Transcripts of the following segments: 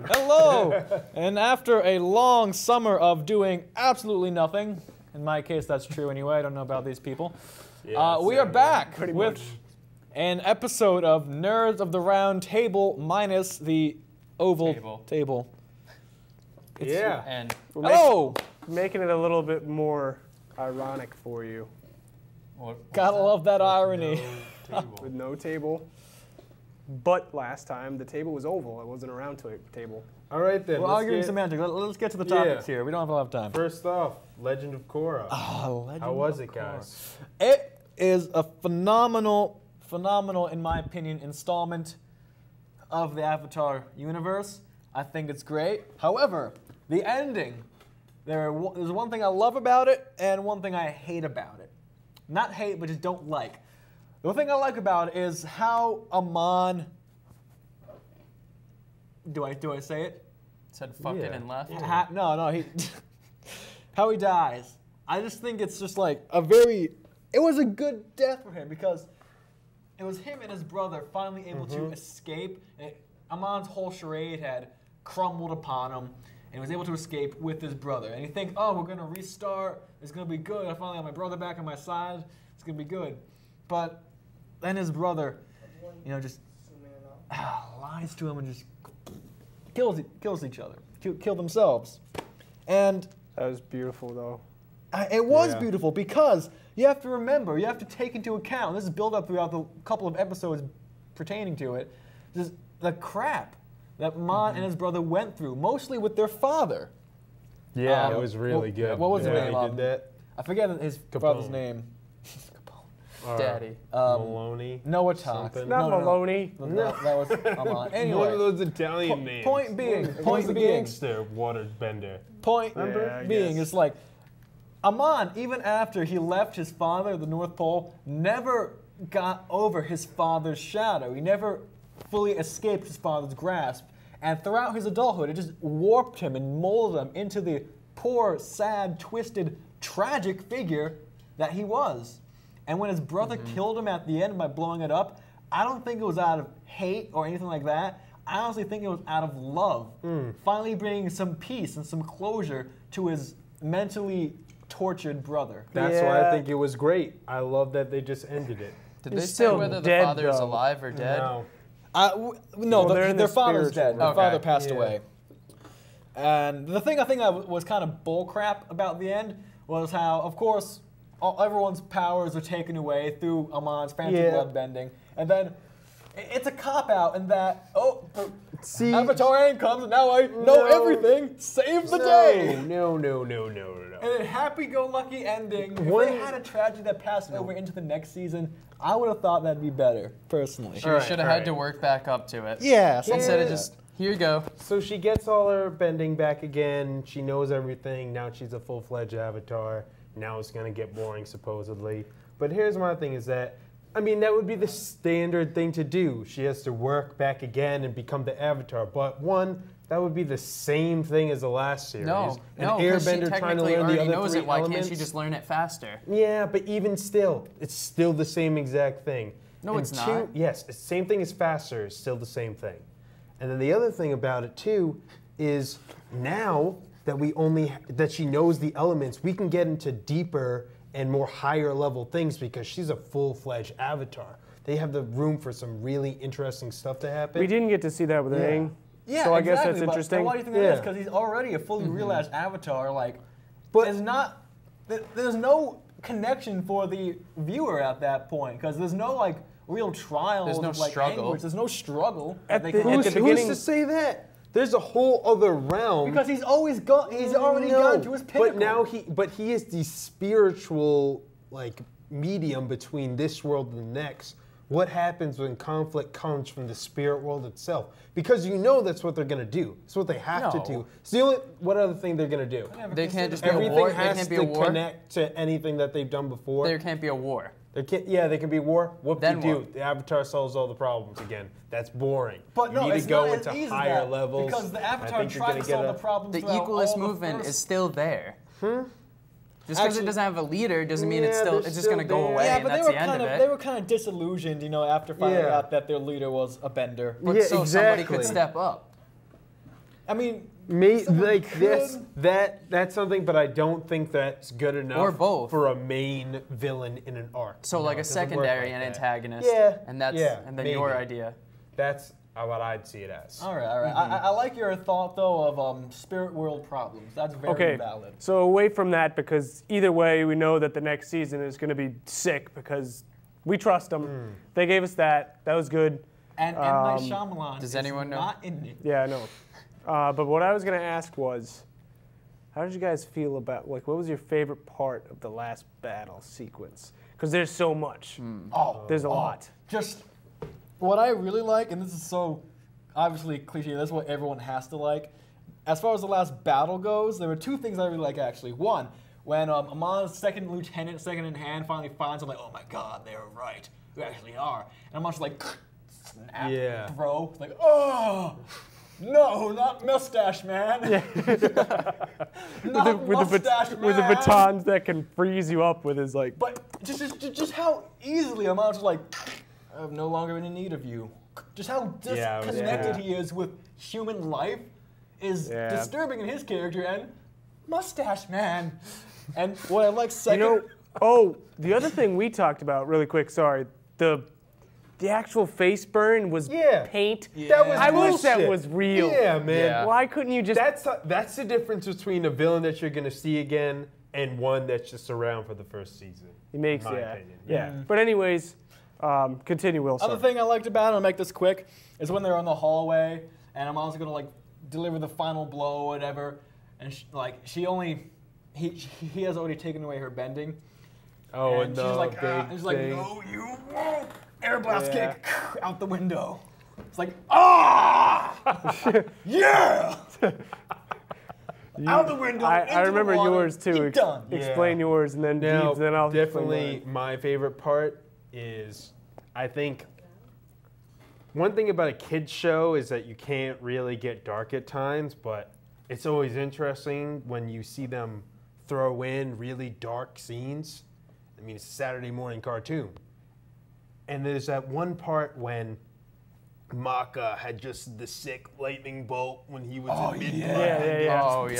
Hello! And after a long summer of doing absolutely nothing, in my case that's true anyway, I don't know about these people, we are back with an episode of Nerds of the Round Table minus the oval table. And hello! Making it a little bit more ironic for you. Gotta love that irony. With no table. But last time, the table was oval. It wasn't a round table. All right, then. We're arguing semantics. Let's get to the topics here. We don't have a lot of time. First off, Legend of Korra. How was it, guys? It is a phenomenal, in my opinion, installment of the Avatar universe. I think it's great. However, the ending, there's one thing I love about it and one thing I hate about it. Not hate, but just don't like. The thing I like about it is how Amon, do I say it? Said fuck it and left? No, how he dies. I just think it's just like it was a good death for him because it was him and his brother finally able to escape. Amon's whole charade had crumbled upon him and he was able to escape with his brother. And you think, oh, we're gonna restart, it's gonna be good, I finally have my brother back on my side, it's gonna be good. But then his brother, just lies to him and just kills each other, kill themselves. And that was beautiful, though. It was beautiful because you have to remember, you have to take into account, this is built up throughout the couple of episodes pertaining to it, just the crap that Mon and his brother went through, mostly with their father. Yeah, it was really good. What was the name? He did that. I forget his brother's name. Daddy. Maloney. Noah Talks. Not Maloney. No, that was Amon. Anyway, one of those Italian names. Point being, gangster waterbender. Point being, it's like Amon, even after he left his father, the North Pole, never got over his father's shadow. He never fully escaped his father's grasp. And throughout his adulthood, it just warped him and molded him into the poor, sad, twisted, tragic figure that he was. And when his brother killed him at the end by blowing it up, I don't think it was out of hate or anything like that. I honestly think it was out of love. Finally bringing some peace and some closure to his mentally tortured brother. That's why I think it was great. I love that they just ended it. Did they say whether the father is alive or dead? No. Their father's dead. Their father passed away. And the thing I think that was kind of bullcrap about the end was how, of course, everyone's powers are taken away through Amon's fancy blood bending, and then it's a cop-out in that, Avatar Aang comes and now I know everything, save the day! No. And a happy-go-lucky ending. If they had a tragedy that passed over into the next season, I would have thought that'd be better, personally. She should have had to work back up to it. Yeah. Instead of just, here you go. So she gets all her bending back again, she knows everything, now she's a full-fledged Avatar. Now it's going to get boring, supposedly. But here's my thing is that, that would be the standard thing to do. She has to work back again and become the Avatar. But that would be the same thing as the last series. No, because she technically already knows it. Why can't she just learn it faster? Yeah, but even still, it's still the same exact thing. No, it's not. Yes, it's the same thing as faster. It's still the same thing. And then the other thing about it, too, is now that she knows the elements, we can get into deeper and more higher level things because she's a full-fledged Avatar. They have the room for some really interesting stuff to happen. We didn't get to see that with Aang. Yeah, so I guess that's interesting. Why do you think that is? Because he's already a fully realized Avatar. But there's no connection for the viewer at that point because there's no real trials. There's no struggle. Anguish. There's no struggle. Who's to say that? There's a whole other realm. Because he's always gone. He's already gone to his pinnacle. But now he is the spiritual medium between this world and the next. What happens when conflict comes from the spirit world itself? Because that's what they're gonna do. It's what they have to do. It's the only what other thing they're gonna do. They can't just be a war. Everything has to connect to anything that they've done before. There can't be a war. There can be war. Whoop-de-doo. The Avatar solves all the problems again. That's boring. But you need to go into higher levels. Because the Avatar tried to solve the problems. The equalist movement is still there. Just because it doesn't have a leader doesn't mean it's just going to go away and that's the end of it. They were kind of disillusioned, after finding out that their leader was a bender. But so somebody could step up. I mean, that's something, but I don't think that's good enough. Or both. For a main villain in an arc. So like a secondary and antagonist. Yeah. And then maybe. your idea. That's what I'd see it as. All right. I like your thought though of spirit world problems. That's very valid. So away from that, because either way, we know that the next season is going to be sick because we trust them. They gave us that. That was good. And M. Night Shyamalan does anyone know? Not in it. Yeah, I know. But what I was going to ask was, how did you guys feel about, like, what was your favorite part of the last battle sequence? Because there's so much. There's a lot. Just what I really like, and this is so obviously cliche, that's what everyone has to like. As far as the last battle goes, there were two things I really like actually. One, when Amon's second lieutenant, second in hand, finally finds him, like, oh my god, they were right. You actually are. And Amon's like, snap, throw. It's like, oh! No, not mustache man. Not mustache man. With the batons that can freeze you up with his like. But just how easily Amon's like, I'm no longer in need of you. Just how disconnected he is with human life is disturbing in his character, and mustache man. And what I like second. The other thing we talked about really quick. Sorry, the actual face burn was paint. That was I wish bullshit. that was real. Yeah, man. Yeah. Why couldn't you just? That's the difference between a villain that you're gonna see again and one that's just around for the first season. It makes in my opinion. Yeah. But anyways, continue, Will. Other thing I liked about it, I'll make this quick, is when they're in the hallway and Amon's gonna like deliver the final blow or whatever, and he has already taken away her bending. Oh, and no, she's like, big he's like, thing. no, you won't. Air blast kick out the window. It's like, yeah! Out the window. I remember yours too. Done. Explain yours, and then Now, Deeds, then I'll definitely my favorite part is, I think, one thing about a kid's show is that you can't really get dark at times, but it's always interesting when you see them throw in really dark scenes. I mean, it's a Saturday morning cartoon. And there's that one part when Maka had just the sick lightning bolt when he was in mid-play,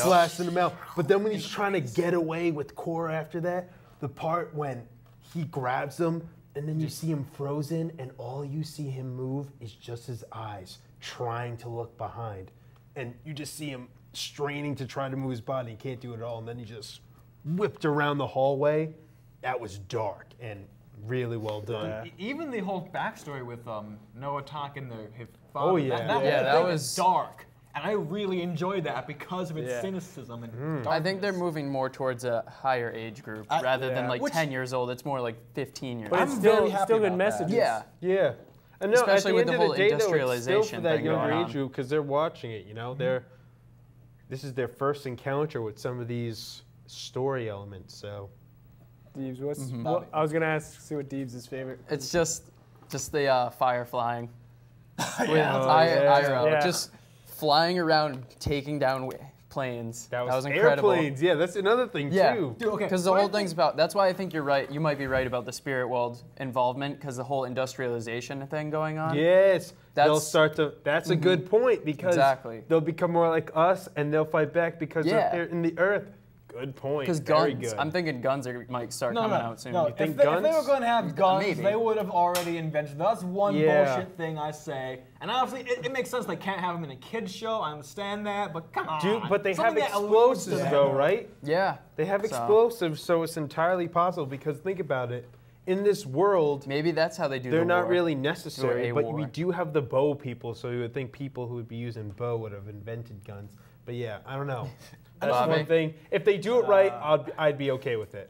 blasting him out. But then when he's trying to get away with Korra after that, the part when he grabs him and then you see him frozen and all you see him move is just his eyes trying to look behind. And you just see him straining to try to move his body. He can't do it at all. And then he just whipped around the hallway. That was dark and really well done. Yeah. Even the whole backstory with Noah talking to his father. Oh, yeah. That was dark. And I really enjoyed that because of its cynicism and darkness. I think they're moving more towards a higher age group rather than like 10 years old. It's more like 15 years old. But it's still good messages. Yeah. Yeah. And no, especially with the whole day, industrialization though, it's still for that thing younger going age group because they're watching it. You know, this is their first encounter with some of these story elements. So, Deebs, I was gonna see what Deebs' favorite. It's just the fire flying. IRL, just flying around, taking down planes. That was incredible. Airplanes, yeah, that's another thing too. Because the whole thing's about. That's why I think you're right. You might be right about the spirit world involvement because the whole industrialization thing going on. Yes, they'll start to. That's a good point because they'll become more like us and they'll fight back because they're in the earth. Good point. Because guns, I'm thinking guns might start coming out soon. No, you think if they were going to have guns, they would have already invented. That's one bullshit thing I say. And obviously, it makes sense they can't have them in a kid's show. I understand that, but come on. Dude, but they have explosives though, right? Yeah. They have explosives, so it's entirely possible because think about it. In this world, maybe that's how they do. They're not really necessary, but we do have the bow people, so you would think people who would be using bow would have invented guns. But yeah, I don't know. That's one thing. If they do it right, I'd be okay with it.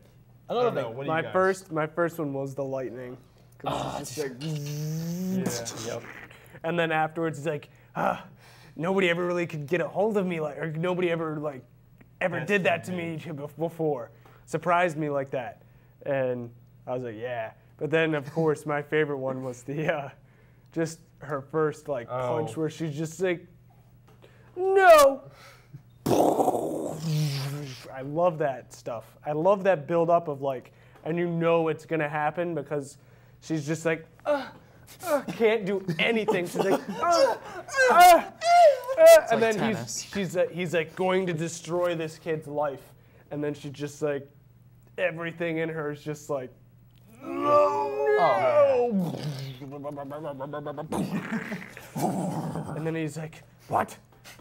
Another thing. What my first one was the lightning. It's just like, and then afterwards, it's like, nobody ever really could get a hold of me, or nobody ever did that to me before. Surprised me like that, and I was like, yeah. But then, of course, my favorite one was the just her first punch where she's just like, no. I love that stuff. I love that build up of and you know it's gonna happen because she's just like, can't do anything. She's like, and like then tennis. he's like going to destroy this kid's life, and then she just like everything in her is just like no. And then he's like, what?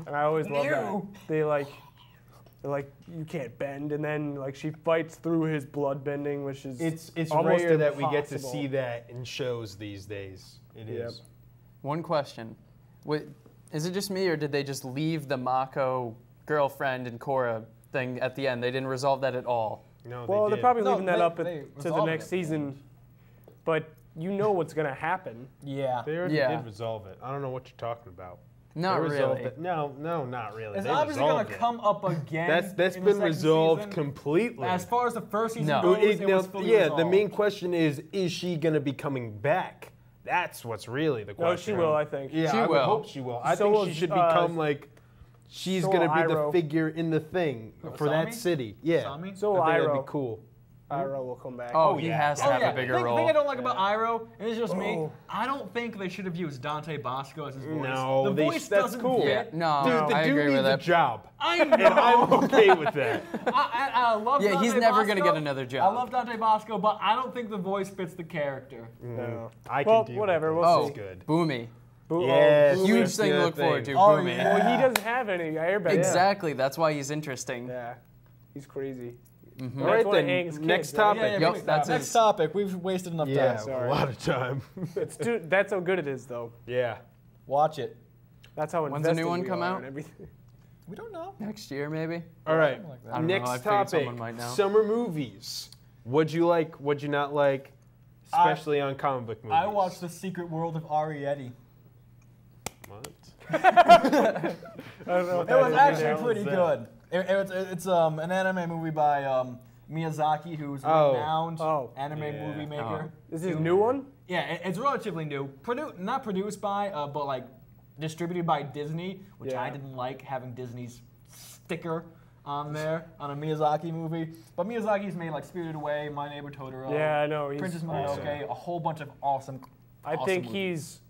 And I always love that. They're like, you can't bend, and then like she fights through his blood bending, which is it's almost rare that we get to impossible. see that in shows these days. It is. One question. Is it just me, or did they just leave the Mako girlfriend and Korra thing at the end? They didn't resolve that at all. No, Well, they they're probably No, leaving that they- up they to the resolved next it. season, but you know what's gonna happen. Yeah. They already Yeah. did resolve it. I don't know what you're talking about. Not They resolved really. it. No, not really. It's They obviously going resolved to it. come up again. That's in the been second resolved season. completely. As far as the first season No. goes, it was Now, fully yeah, resolved. the main question is she going to be coming back? That's what's really the question. No, she will, I think. Yeah, She I would will. hope she will. I So think will, she should become she's going to be the Iroh. figure in the thing for that Sami? city. Yeah, Sami? So I think that'd Iroh. be cool. Iroh will come back. Oh, he yeah. has to have a bigger the role. thing I don't like about Iroh, and it's just me, I don't think they should have used Dante Bosco as his voice. No, the voice that's doesn't cool. fit. Yeah, no, Dude, the I dude agree needs with a that. job. I know. And I'm okay with that. I love Yeah, Dante he's never gonna Bosco. get another I job. love Dante Bosco, but I don't think the voice fits the character. No. I can Well, deal whatever, with we'll this. see. It's good. Boomy. Yes. Boomy. Huge that's thing the to look forward to. thing. Oh, Boomy. yeah. Well, he doesn't have any airbending. Exactly. That's why he's interesting. Yeah, he's crazy. All That's right what then. Aang's Next kids, right? topic. Yeah, Yep, please, that's next his- topic. We've wasted enough Yeah, time. a Sorry. lot of time. That's how good it is, though. Yeah. Watch it. That's how When's the new invested one we come are out? in everything. We don't know. Next year, maybe. All right. Something like that. I don't know, I Next figured topic. someone might know. Summer movies. What'd you like? What'd you not like? Especially on comic book movies. I watched The Secret World of Arietti. What? I don't know what It that was is. actually hell pretty is good. It's an anime movie by Miyazaki, who's a Oh. renowned anime Yeah. movie maker. Is this a new one? Yeah, it's relatively new. Not produced by, but like distributed by Disney, which Yeah. I didn't like having Disney's sticker on there on a Miyazaki movie. But Miyazaki's made like Spirited Away, My Neighbor Totoro, Yeah, I know. He's Princess awesome. Mononoke, a whole bunch of awesome. I think he's,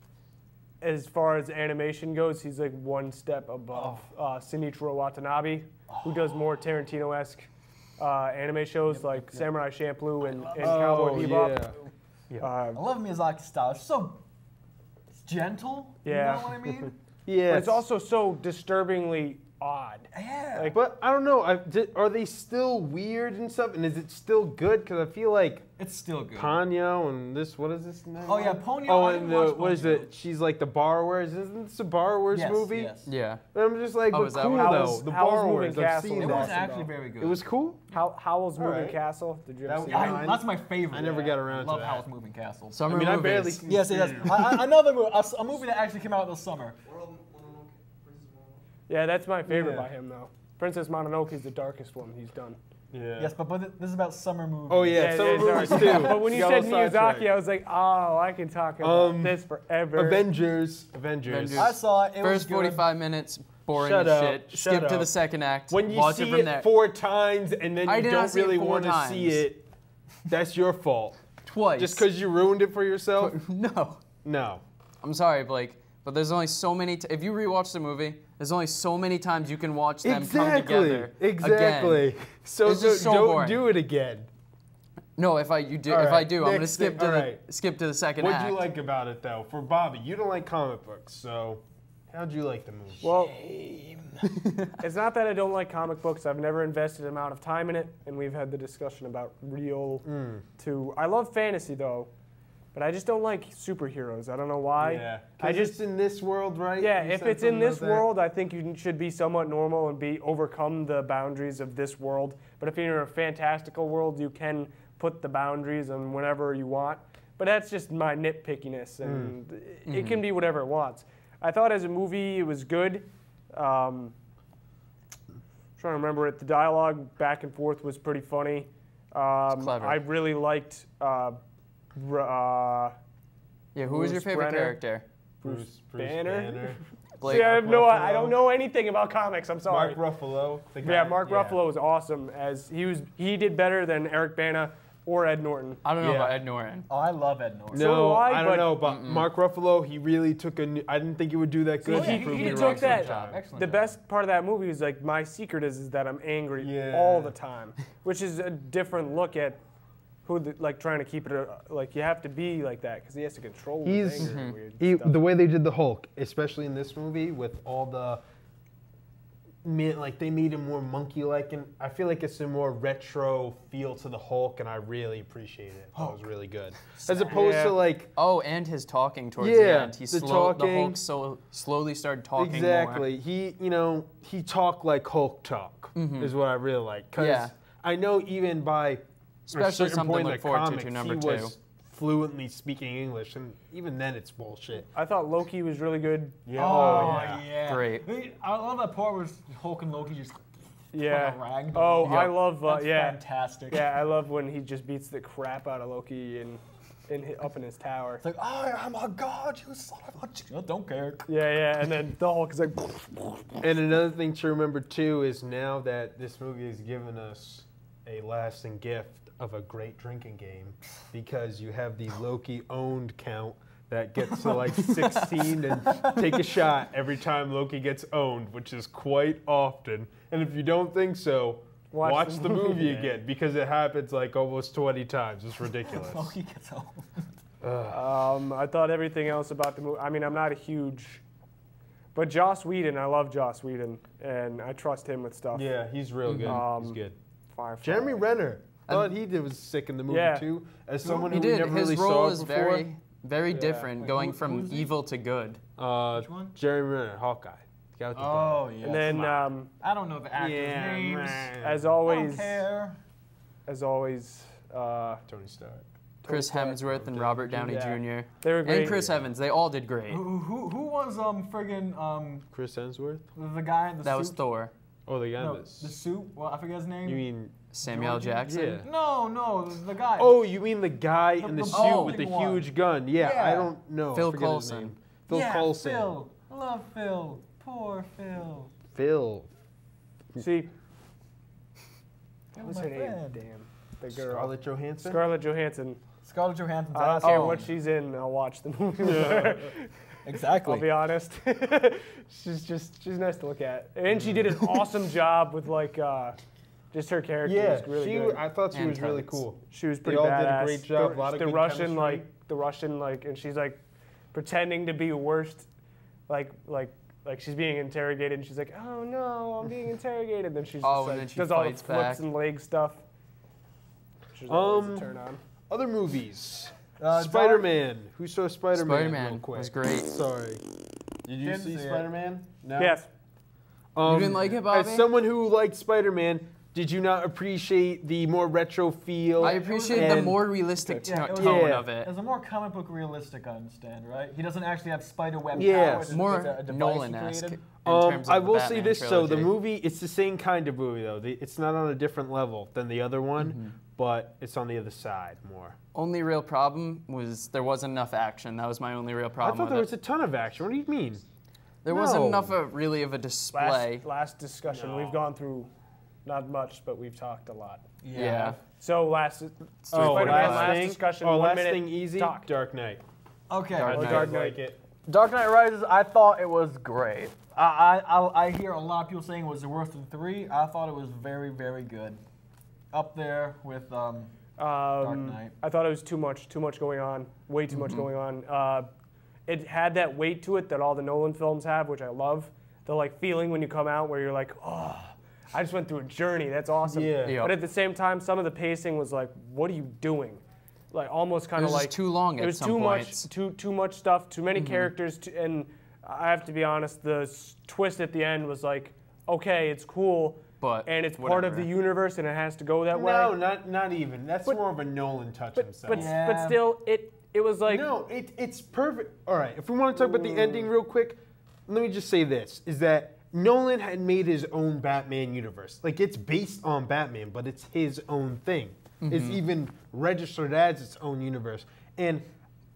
as far as animation goes, he's like one step above Shinichiro Watanabe, who does more Tarantino-esque anime shows like Samurai Champloo and Cowboy Bebop. yeah. I love Miyazaki's style. It's so gentle. Yeah. You know what I mean? Yeah. But it's also so disturbingly odd. Yeah. Like, But I don't know. Are they still weird and stuff? And is it still good? Because I feel like It's still good. Ponyo and this. What is this name? Oh, yeah, Ponyo, Oh, I and didn't watch what is Ponyo. it? She's like the borrowers. Isn't this a borrowers Yes, movie? yes. Yeah. And I'm just like, Oh, but is that cool what it though. is? The Howl's borrowers. Moving I've Castle seen It is was that. actually very good. It was cool. Howl's Moving Alright. Castle. Did you ever That see was- that? That's my favorite. I never got around to love that. Howl's Moving Castle. Summer I mean, I barely. movies. Yes, yes. Another movie, a movie that actually came out this summer. Yeah, that's my favorite Yeah. by him, though. Princess Mononoke is the darkest one he's done. Yeah. Yes, but this is about summer movies. Oh yeah, summer movies sorry. too. But when you Got said all sidetracked. Miyazaki, I was like, oh, I can talk about this forever. Avengers. I saw it. It was First good. 45 minutes, boring Shut as up, shit. shut Skip to up. the second act. When you watch see it from there. it 4 times and then I you did not don't see it really 4 want to times. see it, that's your fault. Twice. Just because you ruined it for yourself? No. No. I'm sorry, Blake, but there's only so many. If you rewatch the movie, there's only so many times you can watch them come together. Exactly. Again. So, It's just so don't boring. do it again. No, if I do, All if I right, do, I'm gonna next skip thing- to all the right. skip to the second What'd act. you like about it though? For Bobby, you don't like comic books, so how'd you like the movie? Well, it's not that I don't like comic books. I've never invested an amount of time in it, and we've had the discussion about real to. I love fantasy though, but I just don't like superheroes. I don't know why. Yeah. I just in this world, right? yeah. You If said it's in something this about that? world, I think you should be somewhat normal and be overcome the boundaries of this world. But if you're in a fantastical world, you can put the boundaries on whenever you want. But that's just my nitpickiness, and it can be whatever it wants. I thought as a movie it was good. Trying to remember it. The dialogue back and forth was pretty funny. clever. I really liked Yeah, who was your Bruce favorite Banner. character? Bruce Banner. Blake. See, I Ruffalo. don't know anything about comics. I'm sorry. Mark Ruffalo. The guy, Yeah, Mark Ruffalo was awesome. As he did better than Eric Bana. or Ed Norton. I don't know Yeah. about Ed Norton. Oh, I love Ed Norton. So No, do I, I don't but- know, but Mark Ruffalo, he really took I didn't think he would do that good. yeah, He proved me took wrong that. sometime. Excellent The job. best part of that movie is like my secret is that I'm angry Yeah. all the time, which is a different look at who like trying to keep it like you have to be like that because he has to control his He's- anger and weird stuff. The way they did the Hulk, especially in this movie, with all the like they made him more monkey-like, and I feel like it's a more retro feel to the Hulk, and I really appreciate it. That was really good, as opposed Yeah. to like Oh, and his talking towards the Yeah, end. He the the talking. Hulk slowly started talking exactly. He he talked like Hulk talk is what I really like. 'Cause Yeah. I know even by Especially a certain something point to in look the forward to comics, number he two. was fluently speaking English, and even then it's bullshit. I thought Loki was really good. Yeah. Oh, yeah. Great. I love that part where Hulk and Loki just Yeah. put a rag Oh, down. I love That's yeah. fantastic. Yeah, I love when he just beats the crap out of Loki up in his tower. It's like, I am a god, you son of a... I don't care. Yeah, and then the Hulk is like, And another thing to remember too is now that this movie has given us a lasting gift of a great drinking game, because you have the Loki owned count that gets to like 16 and take a shot every time Loki gets owned, which is quite often. And if you don't think so, watch the movie again, because it happens like almost 20 times. It's ridiculous. Loki gets old. I thought everything else about the movie. I mean, I'm not a huge, but Joss Whedon, I love Joss Whedon, and I trust him with stuff. Yeah, he's real good. He's good. Firefly. Jeremy Renner. Thought he was sick in the movie Yeah. too, as someone He who we did. never His really role saw is before. very different, Wait, going who from is he? evil to good. Which one? Jeremy Renner, Hawkeye. The guy with the Oh, yeah. And then, I don't know the actors' Yeah, names. man. as I don't always, care. Tony Stark. Chris Hemsworth and Robert Downey Yeah. Jr. They were great. And Chris Evans. They all did great. Who was friggin' Chris Hemsworth? the guy in the That suit? was Thor. Oh, the guy No, in the suit. Well, I forget his name. You mean? Samuel Georgie? Jackson. Yeah. No, the guy. Oh, you mean the guy in the the suit bald with the one. huge gun? Yeah, Yeah. I don't know. Phil I forget his Coulson. name. Phil yeah, Coulson. Phil. I love Phil. Poor Phil. Phil. See, That what's was her my name? friend. Damn, the girl. Scarlett Johansson. Scarlett Johansson. Scarlett Johansson's I don't awesome. care what she's in. I'll watch the movie. with her. Exactly. I'll be honest. she's nice to look at, and she did an awesome job with like just her character. Yeah, was really good. I thought she And was really totes. cool. She was They pretty all badass. did a great job. The, A lot of the good Russian chemistry. and she's like pretending to be worst, like she's being interrogated, and she's like, oh no, I'm being interrogated. Then she's just Oh, and like, then she does all the fights flips back. and leg stuff. Which is always a turn on. Other movies. Dark- Spider-Man. Who saw Spider-Man? Spider-Man real quick? was great. Sorry. Did you Didn't see see it. Spider-Man? No. Yes. You didn't like it, Bobby? As someone who liked Spider-Man, did you not appreciate the more retro feel? I appreciate the and- more realistic Yeah, it was- tone Yeah. of it. It's a more comic book realistic, I understand, right? He doesn't actually have spider web Yeah. powers. It's More a device he Nolan-esque. created. In terms of I the will say Batman this though, the trilogy. movie, it's the same kind of movie though. It's not on a different level than the other one, but it's on the other side more. Only real problem was there wasn't enough action. That was my only real problem I thought with there it. was a ton of action. What do you mean? There wasn't No. enough really of a display. Last discussion. We've gone through not much, but we've talked a lot. Yeah. So last Spider-Man, last discussion. 1 last minute thing easy. talk. Dark Knight. Okay. Dark How Knight. do you Dark guys Knight. like it? Dark Knight Rises, I thought it was great. I hear a lot of people saying it was the worst of the three. I thought it was very, very good. Up there with Dark Knight. I thought it was too much going on, way too much going on. It had that weight to it that all the Nolan films have, which I love. The like feeling when you come out where you're like, oh, I just went through a journey. That's awesome. Yeah. Yep. But at the same time, some of the pacing was like, what are you doing? Like almost kind It of was like just too long It at was some too points. much, too much stuff, too many characters, and I have to be honest. The twist at the end was like, okay, it's cool, But and it's part of whatever. the universe, and it has to go that way. No, not even. That's more of a Nolan touch himself. But Yeah. still, it was like No, it's perfect. All right, if we want to talk about the ending real quick, let me just say this, is that Nolan had made his own Batman universe. Like, it's based on Batman, but it's his own thing. It's even registered as its own universe. And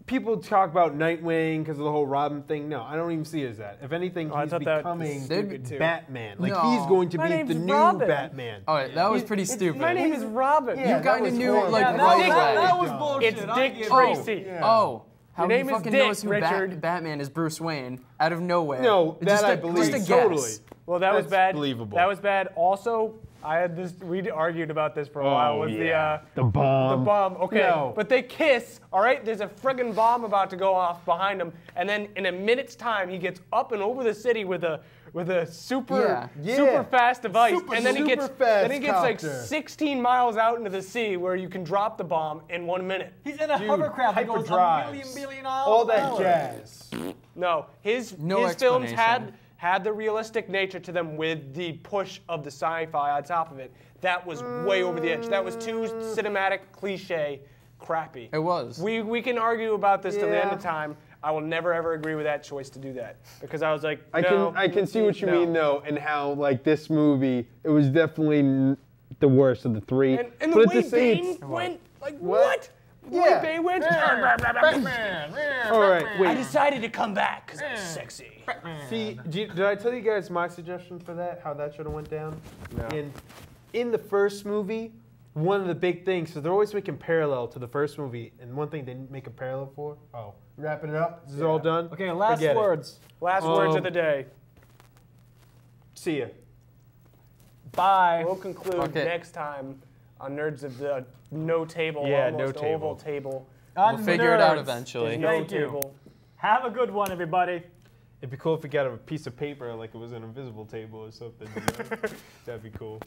people talk about Nightwing because of the whole Robin thing. No, I don't even see it as that. If anything, I he's thought that becoming was stupid too. Batman. Like No. he's going to My be name's the new Robin. Batman. All right, that was pretty stupid. My name is Robin. Yeah, You kind of knew it, like, Yeah, right that away. was bullshit. It's I Dick give Tracy. you. Yeah. Oh, how Your he name is fucking Dick, knows who Richard. Batman is Bruce Wayne out of nowhere? No, Just that I a- believe. Just a Totally. guess. Well, that was That's bad. believable. That was bad. Also, I had this. We argued about this for a while. Was the bomb. the bomb? Okay, No. but they kiss. All right, there's a friggin' bomb about to go off behind him, and then in a minute's time, he gets up and over the city with a super Yeah. fast device, Super, and then he super gets fast like copter. 16 miles out into the sea where you can drop the bomb in 1 minute. He's in a Dude, hovercraft that goes a hyperdrives. million All that miles an hour. jazz. No, his films explanation. had the realistic nature to them with the push of the sci-fi on top of it. That was way over the edge. That was too cinematic, cliche, crappy. It was. We can argue about this till the end of Yeah. time. I will never ever agree with that choice to do that because I was like, I can see what you no. mean though, and how like this movie, it was definitely the worst of the three. And but the at way the same, Bane went, like What? what? The Yeah. way Bane went. all right, I wait. decided to come back because I'm sexy. See, did I tell you guys my suggestion for that? How that should have went down? No. In the first movie, one of the big things, so they're always making parallel to the first movie, and one thing they didn't make a parallel for. Oh, wrapping it up. This is all done. Okay, last Forget it. words. Last words of the day. See ya. Bye. We'll conclude Okay. next time on Nerds of the No Table, Yeah, almost no table. oval table. We'll figure it out Nerds. eventually. No Thank you. table. Have a good one, everybody. It'd be cool if we got a piece of paper like it was an invisible table or something. You know? That'd be cool.